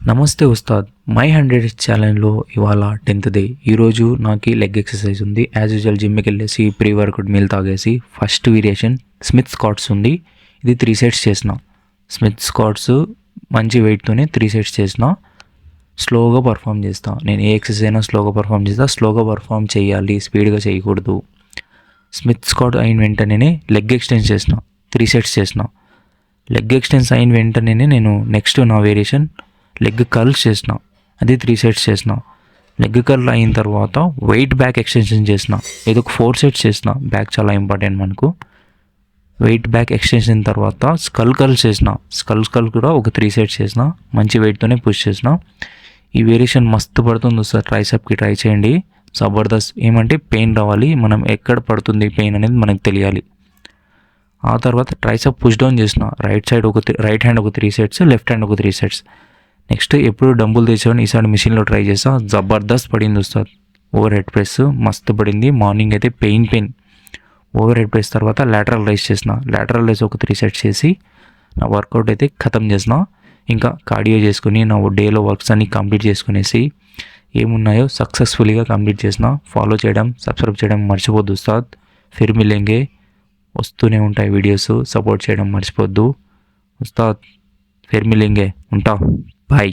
నమస్తే ఉస్తాద్. మై 100 ఛాలెంజ్లో ఇవాళ 10th day. ఈరోజు నాకు లెగ్ ఎక్సర్సైజ్ ఉంది. యాజ్ యూజువల్ జిమ్కి వెళ్ళేసి ప్రీ వర్కౌట్ మీల్ తాగేసి ఫస్ట్ వేరియేషన్ స్మిత్ స్క్వాట్స్ ఉంది. ఇది 3 సెట్స్ చేసిన. స్మిత్ స్క్వాట్స్ మంచి వెయిట్తోనే 3 సెట్స్ చేసిన. స్లోగా పర్ఫామ్ చేస్తా. నేను ఏ ఎక్సర్సైజ్ అయినా స్లోగా పర్ఫామ్ చేస్తా. స్లోగా పర్ఫామ్ చేయాలి, స్పీడ్గా చేయకూడదు. స్మిత్ స్క్వాట్ అయిన వెంటనే లెగ్ ఎక్స్టెన్స్ చేసిన. 3 సెట్స్ చేసిన. లెగ్ ఎక్స్టెన్స్ అయిన వెంటనే నేను నెక్స్ట్ నా వేరియేషన్ లెగ్ కర్ల్స్ చేసిన. అది 3 సెట్స్ చేసిన. లెగ్ కర్ల్ అయిన తర్వాత వెయిట్ బ్యాక్ ఎక్స్టెన్షన్ చేసిన. ఇది ఒక 4 సెట్స్ చేసిన. బ్యాక్ చాలా ఇంపార్టెంట్ మనకు. వెయిట్ బ్యాక్ ఎక్స్టెన్షన్ తర్వాత స్కల్ కర్ల్స్ చేసిన. స్కల్ కూడా ఒక 3 సెట్స్ చేసిన. మంచి వెయిట్తోనే పుష్ చేసిన. ఈ వేరియేషన్ మస్తు పడుతుంది సార్. ట్రైసెప్కి ట్రై చేయండి, జబర్దస్త్. ఏమంటే పెయిన్ రావాలి, మనం ఎక్కడ పడుతుంది పెయిన్ అనేది మనకు తెలియాలి. ఆ తర్వాత ట్రైసెప్ పుష్ డౌన్ చేసిన. రైట్ హ్యాండ్ ఒక 3 సెట్స్, లెఫ్ట్ హ్యాండ్ ఒక 3 సెట్స్. నెక్స్ట్ ఎప్పుడు డంబుల్ తెచ్చామని ఈసారి మిషన్లో ట్రై చేసా. జబర్దస్త్ పడింది వస్తుంది. ఓవర్ హెడ్ ప్రెస్ మస్తు పడింది. మార్నింగ్ అయితే పెయిన్. ఓవర్ హెడ్ ప్రెస్ తర్వాత లాటరల్ రైస్ చేసిన. లాటరల్ రైస్ ఒక 3 సెట్స్ చేసి నా వర్కౌట్ అయితే ఖతం చేసిన. ఇంకా కార్డియో చేసుకుని నా డేలో వర్క్స్ అన్ని కంప్లీట్ చేసుకునేసి ఏమున్నాయో సక్సెస్ఫుల్గా కంప్లీట్ చేసిన. ఫాలో చేయడం, సబ్స్క్రైబ్ చేయడం మర్చిపోద్దు ఉస్తాద్. ఫిర్ మిలేంగే. వస్తూనే ఉంటాయి వీడియోస్, సపోర్ట్ చేయడం మర్చిపోద్దు ఉస్తాద్. ఫిర్ మిలేంగే. ఉంటా. బాయ్.